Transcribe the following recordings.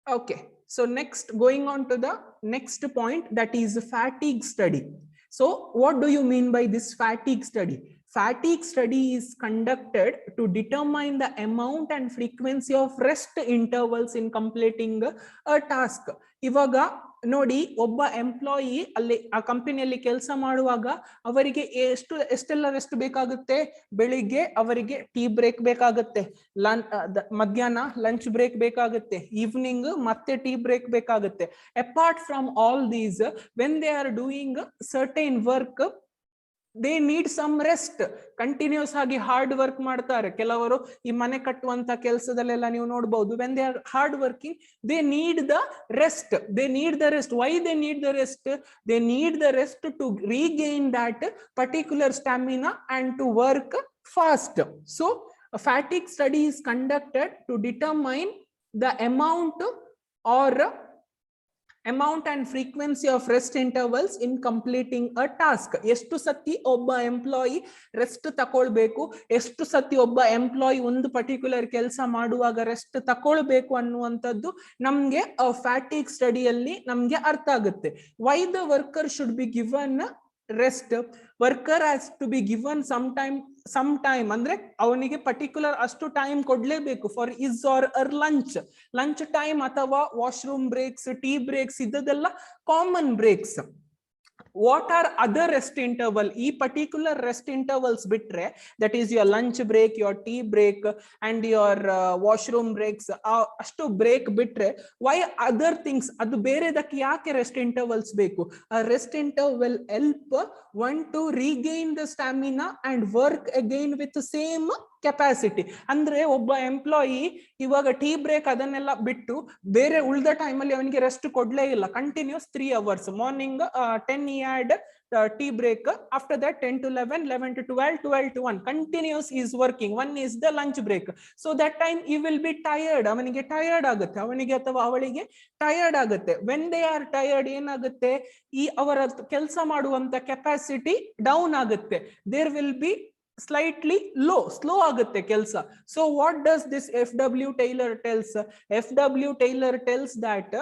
Okay, so next, going on to the next point, that is fatigue study. So what do you mean by this fatigue study? Fatigue study is conducted to determine the amount and frequency of rest intervals in completing a task. ಇವಾಗ ನೋಡಿ, ಒಬ್ಬ employee ಅಲ್ಲಿ ಆ ಕಂಪನಿಯಲ್ಲಿ ಕೆಲಸ ಮಾಡುವಾಗ ಅವರಿಗೆ ಎಷ್ಟೆಲ್ಲ ರೆಸ್ಟ್ ಬೇಕಾಗುತ್ತೆ. ಬೆಳಿಗ್ಗೆ ಅವರಿಗೆ ಟೀ ಬ್ರೇಕ್ ಬೇಕಾಗುತ್ತೆ, ಮಧ್ಯಾಹ್ನ ಲಂಚ್ ಬ್ರೇಕ್ ಬೇಕಾಗುತ್ತೆ, ಈವ್ನಿಂಗ್ ಮತ್ತೆ ಟೀ ಬ್ರೇಕ್ ಬೇಕಾಗುತ್ತೆ. Apart from all these, when they are doing certain work, they need some rest. Continuous ಆಗಿ ಹಾರ್ಡ್ ವರ್ಕ್ ಮಾಡ್ತಾರೆ ಕೆಲವರು. ಈ ಮನೆ ಕಟ್ಟುವಂತ ಕೆಲಸದಲ್ಲೆಲ್ಲ ನೀವು ನೋಡಬಹುದು, when they are hard working, they need the rest. They need the rest. Why they need the rest? They need the rest to regain that particular stamina and to work fast. So a fatigue study is conducted to determine the amount and frequency of rest intervals in completing a task. ಎಷ್ಟು ಸತಿ ಒಬ್ಬ employee rest ತಕೊಳ್ಬೇಕು, ಎಷ್ಟು ಸತಿ ಒಬ್ಬ employee ಒಂದು particular ಕೆಲಸ ಮಾಡುವಾಗ ರೆಸ್ಟ್ ತಕೊಳ್ಬೇಕು ಅನ್ನುವಂಥದ್ದು ನಮ್ಗೆ ಫ್ಯಾಟಿಗ್ ಸ್ಟಡಿಯಲ್ಲಿ ನಮ್ಗೆ ಅರ್ಥ ಆಗುತ್ತೆ. Why the worker should be given rest? Worker has to be given some time ಅಂದ್ರೆ ಅವನಿಗೆ ಪರ್ಟಿಕ್ಯುಲರ್ ಅಷ್ಟು ಟೈಮ್ ಕೊಡ್ಲೇಬೇಕು for his or her lunch time ಅಥವಾ ವಾಶ್ರೂಮ್ ಬ್ರೇಕ್ಸ್, ಟೀ ಬ್ರೇಕ್ಸ್, ಇದೆಲ್ಲ common breaks. What are other rest interval? ಈ particular rest intervals ಬಿಟ್ರೆ, that is your lunch break, your tea break and your washroom breaks, ಅಷ್ಟು break ಬಿಟ್ರೆ why other things? ಅದು ಬೇರೆದಕ್ಕೆ ಯಾಕೆ rest intervals ಬೇಕು? Rest interval help one to regain the stamina and work again with same capacity. ಅಂದ್ರೆ ಒಬ್ಬ employee ಇವಾಗ tea break ಅದನ್ನೆಲ್ಲ ಬಿಟ್ಟು ಬೇರೆ ಉಳಿದ ಟೈಮಲ್ಲಿ ಅವನಿಗೆ ರೆಸ್ಟ್ ಕೊಡ್ಲೇ ಇಲ್ಲ. Continuous 3 hours. Morning 10 he had tea break, after that 10 to 11, 11 to 12, 12 to 1, continuous is working. 1 is the lunch break. So that time he will be tired. ಅವನಿಗೆ ಟಯರ್ಡ್ ಆಗುತ್ತೆ, ಅವನಿಗೆ ಅಥವಾ ಅವಳಿಗೆ ಟಯರ್ಡ್ ಆಗುತ್ತೆ. ವೆನ್ ದೇ ಆರ್ ಟಯರ್ಡ್ ಏನಾಗುತ್ತೆ? ಈ ಅವರ ಕೆಲಸ ಮಾಡುವಂತ ಕೆಪಾಸಿಟಿ ಡೌನ್ ಆಗುತ್ತೆ. There will be slightly slow ಆಗುತ್ತೆ ಕೆಲಸ. So what does this FW Taylor tells? FW Taylor tells that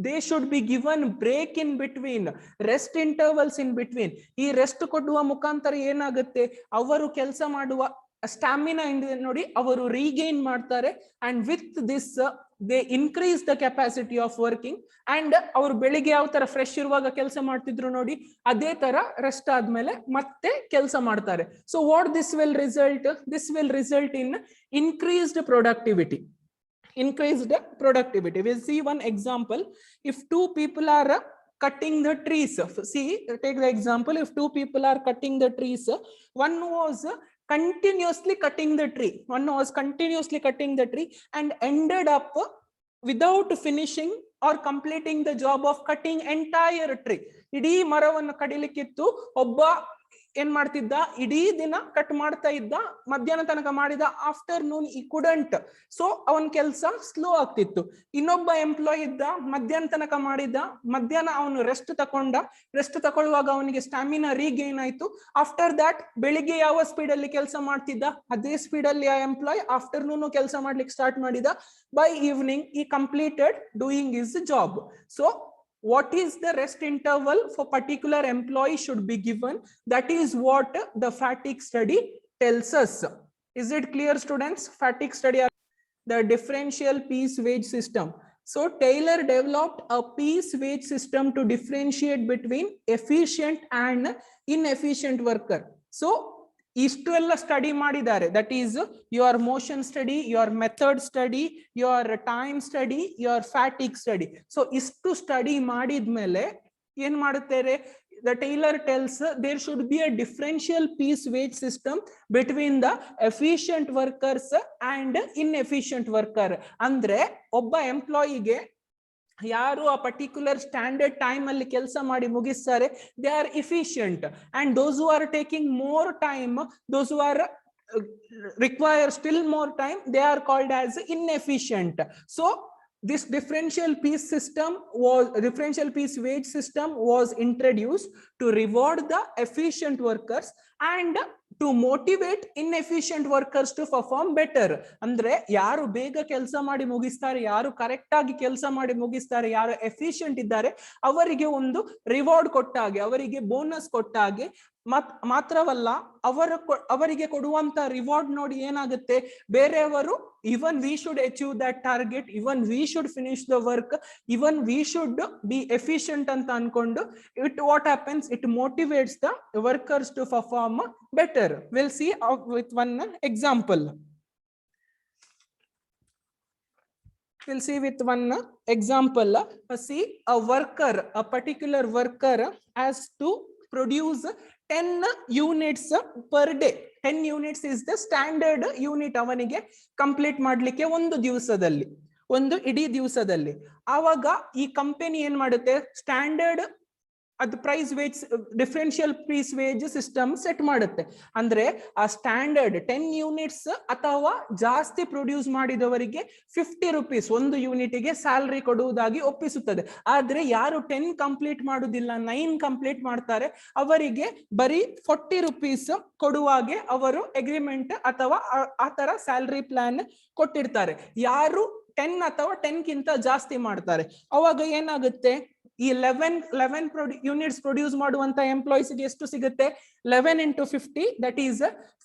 they should be given break in between, rest intervals in between. ಈ rest ಕೊಡುವ ಮುಖಾಂತರ ಏನಾಗುತ್ತೆ? ಅವರು ಕೆಲಸ ಮಾಡುವ ಸ್ಟಾಮಿನಾ ನೋಡಿ ಅವರು ರೀಗೈನ್ ಮಾಡ್ತಾರೆ. And with this they increase the capacity of working. And ಅವ್ರು ಬೆಳಿಗ್ಗೆ ಯಾವ ತರ ಫ್ರೆಶ್ ಇರುವಾಗ ಕೆಲಸ ಮಾಡ್ತಿದ್ರು ನೋಡಿ, ಅದೇ ತರ ರೆಸ್ಟ್ ಆದ್ಮೇಲೆ ಮತ್ತೆ ಕೆಲಸ ಮಾಡ್ತಾರೆ. So what this will result? This will result in increased productivity. Increased productivity. We'll see one example. If 2 people are cutting the trees, see, take the example. If 2 people are cutting the trees, one was continuously cutting the tree, and ended up without finishing or completing the job of cutting entire tree. ಇಡೀ ಮರವನ್ನು ಕಡಿಲಿಕ್ಕಿತ್ತು, ಒಬ್ಬ ಏನ್ ಮಾಡ್ತಿದ್ದ, ಇಡೀ ದಿನ cut ಮಾಡ್ತಾ ಇದ್ದ, ಮಧ್ಯಾಹ್ನ ತನಕ ಮಾಡಿದ, ಆಫ್ಟರ್ನೂನ್ ಈ ಕುಡಂಟ್. ಸೊ ಅವನ್ ಕೆಲಸ ಸ್ಲೋ ಆಗ್ತಿತ್ತು. ಇನ್ನೊಬ್ಬ ಎಂಪ್ಲಾಯ್ ಇದ್ದ, ಮಧ್ಯಾಹ್ನ ತನಕ ಮಾಡಿದ, ಮಧ್ಯಾಹ್ನ ಅವನು ರೆಸ್ಟ್ ತಗೊಳ್ಳುವಾಗ ಅವನಿಗೆ ಸ್ಟಾಮಿನಾ ರೀಗೈನ್ ಆಯ್ತು. ಆಫ್ಟರ್ ದಟ್ ಬೆಳಿಗ್ಗೆ ಯಾವ ಸ್ಪೀಡ್ ಅಲ್ಲಿ ಕೆಲಸ ಮಾಡ್ತಿದ್ದ, ಅದೇ ಸ್ಪೀಡ್ ಅಲ್ಲಿ ಆ ಎಂಪ್ಲಾಯ್ ಆಫ್ಟರ್ನೂನ್ ಕೆಲಸ ಮಾಡ್ಲಿಕ್ಕೆ ಸ್ಟಾರ್ಟ್ ಮಾಡಿದ. ಬೈ ಈವ್ನಿಂಗ್ ಈ completed doing is job. So what is the rest interval for particular employee should be given? That is what the fatigue study tells us. Is it clear, students? Fatigue study, the differential piece wage system. So Taylor developed a piece wage system to differentiate between efficient and inefficient worker. So ಇಷ್ಟು ಎಲ್ಲ study ಮಾಡಿದ್ದಾರೆ. That is your motion study, your method study, your time study, your fatigue study. So ಇಷ್ಟು study ಮಾಡಿದ್ಮೇಲೆ ಏನ್ ಮಾಡುತ್ತಾರೆ? The Taylor tells there should be a differential piece wage system between the efficient workers and inefficient worker. ಅಂದ್ರೆ ಒಬ್ಬ ಎಂಪ್ಲಾಯಿಗೆ ಯಾರು ಆ particular standard time ಅಲ್ಲಿ ಕೆಲಸ ಮಾಡಿ ಮುಗಿಸ್ತಾರೆ, they are efficient. And those who are taking more time, those who are require still more time, they are called as inefficient. So this differential piece wage system was introduced to reward the efficient workers and to motivate inefficient workers to perform better. ಅಂದ್ರೆ ಯಾರು ಬೇಗ ಕೆಲಸ ಮಾಡಿ ಮುಗಿಸ್ತಾರೆ, ಯಾರು correct ಆಗಿ ಕೆಲಸ ಮಾಡಿ ಮುಗಿಸ್ತಾರೆ, ಯಾರು ಎಫಿಷಿಯಂಟ್ ಇದ್ದಾರೆ ಅವರಿಗೆ ಒಂದು ರಿವಾರ್ಡ್ ಕೊಟ್ಟ ಹಾಗೆ, ಅವರಿಗೆ ಬೋನಸ್ ಕೊಟ್ಟ ಹಾಗೆ. ಮಾತ್ರವಲ್ಲ, ಅವರಿಗೆ ಕೊಡುವಂತ ರಿವಾರ್ಡ್ ನೋಡಿ ಏನಾಗುತ್ತೆ, ಬೇರೆಯವರು even we should achieve that target, even we should finish the work, even we should be efficient ಅಂತ ಅನ್ಕೊಂಡು it what happens, it motivates the workers to perform better. We'll see with one example. We'll see with one example. See, a particular worker has to produce 10 units per day. 10 units is the standard unit ಅವನಿಗೆ complete ಮಾಡ್ಲಿಕ್ಕೆ ಒಂದು ದಿವಸದಲ್ಲಿ, ಒಂದು ಇಡೀ ದಿವಸದಲ್ಲಿ. ಆವಾಗ ಈ company ಏನ್ ಮಾಡುತ್ತೆ, ಸ್ಟ್ಯಾಂಡರ್ಡ್ ಅದು price wage differential price wage system set ಮಾಡುತ್ತೆ. ಅಂದ್ರೆ ಆ ಸ್ಟ್ಯಾಂಡರ್ಡ್ 10 ಯೂನಿಟ್ಸ್ ಅಥವಾ ಜಾಸ್ತಿ ಪ್ರೊಡ್ಯೂಸ್ ಮಾಡಿದವರಿಗೆ 50 rupees ಒಂದು ಯೂನಿಟ್ಗೆ ಸ್ಯಾಲರಿ ಕೊಡುವುದಾಗಿ ಒಪ್ಪಿಸುತ್ತದೆ. ಆದ್ರೆ ಯಾರು 10 ಕಂಪ್ಲೀಟ್ ಮಾಡುವುದಿಲ್ಲ, 9 ಕಂಪ್ಲೀಟ್ ಮಾಡ್ತಾರೆ, ಅವರಿಗೆ ಬರೀ 40 rupees ಕೊಡುವಾಗೆ ಅವರು ಅಗ್ರಿಮೆಂಟ್ ಅಥವಾ ಆ ತರ ಸ್ಯಾಲರಿ ಪ್ಲಾನ್ ಕೊಟ್ಟಿರ್ತಾರೆ. ಯಾರು 10 ಅಥವಾ 10ಗಿಂತ ಜಾಸ್ತಿ ಮಾಡ್ತಾರೆ, ಅವಾಗ ಏನಾಗುತ್ತೆ, ಈ 11 ಯೂನಿಟ್ಸ್ ಪ್ರೊಡ್ಯೂಸ್ ಮಾಡುವಂತ ಎಂಪ್ಲಾಯೀಸ್ ಗೆ ಎಷ್ಟು ಸಿಗುತ್ತೆ, 11 into 50, that is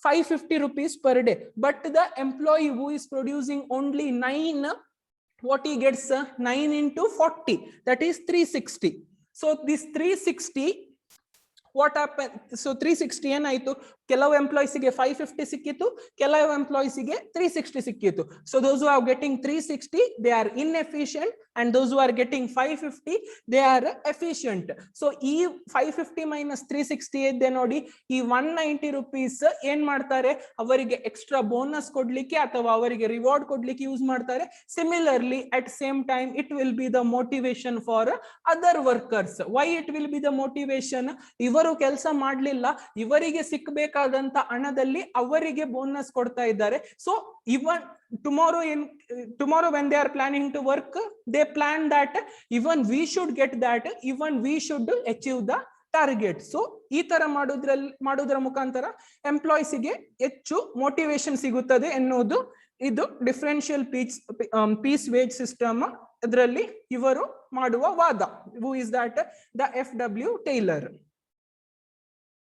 550 rupees per day. But the employee who is producing only 9, what he gets, 9 into 40, that is 360. So this 360, what happened, so 360 ಏನಾಯ್ತು, ಕೆಲವು ಎಂಪ್ಲಾಯೀಸ್ ಗೆ 550 ಸಿಕ್ಕಿತ್ತು, ಕೆಲವು ಎಂಪ್ಲಾಯೀಸ್ ಗೆ 360 ಸಿಕ್ಕಿತ್ತು. So those who are getting 360, they are inefficient, and those who are getting 550, they are efficient. So ಈ 550 minus 360 ಇದೆ ನೋಡಿ, ಈ 190 rupees ಏನ್ ಮಾಡ್ತಾರೆ, ಅವರಿಗೆ ಎಕ್ಸ್ಟ್ರಾ ಬೋನಸ್ ಕೊಡ್ಲಿಕ್ಕೆ ಅಥವಾ ಅವರಿಗೆ ರಿವಾರ್ಡ್ ಕೊಡ್ಲಿಕ್ಕೆ ಯೂಸ್ ಮಾಡ್ತಾರೆ. Similarly, at same time, it will be the motivation for other workers. Why it will be the motivation? ಇವರು ಕೆಲಸ ಮಾಡ್ಲಿಲ್ಲ, ಇವರಿಗೆ ಸಿಕ್ಕಬೇಕಾದಂತ ಹಣದಲ್ಲಿ ಅವರಿಗೆ ಬೋನಸ್ ಕೊಡ್ತಾ ಇದ್ದಾರೆ. So even tomorrow when they are planning to work, they plan that even we should get that, even we should achieve the target. So ಈ ತರ ಮಾಡೋದ್ರ ಮುಖಾಂತರ ಎಂಪ್ಲಾಯೀಸ್ ಗೆ ಹೆಚ್ಚು ಮೋಟಿವೇಶನ್ ಸಿಗುತ್ತದೆ ಎನ್ನುವುದು ಇದು ಡಿಫರೆನ್ಷಿಯಲ್ ಪೀಸ್ ವೇಜ್ ಸಿಸ್ಟಮ್ ಅದರಲ್ಲಿ ಇವರು ಮಾಡುವ ವಾದ. Who is that? The F.W. Taylor.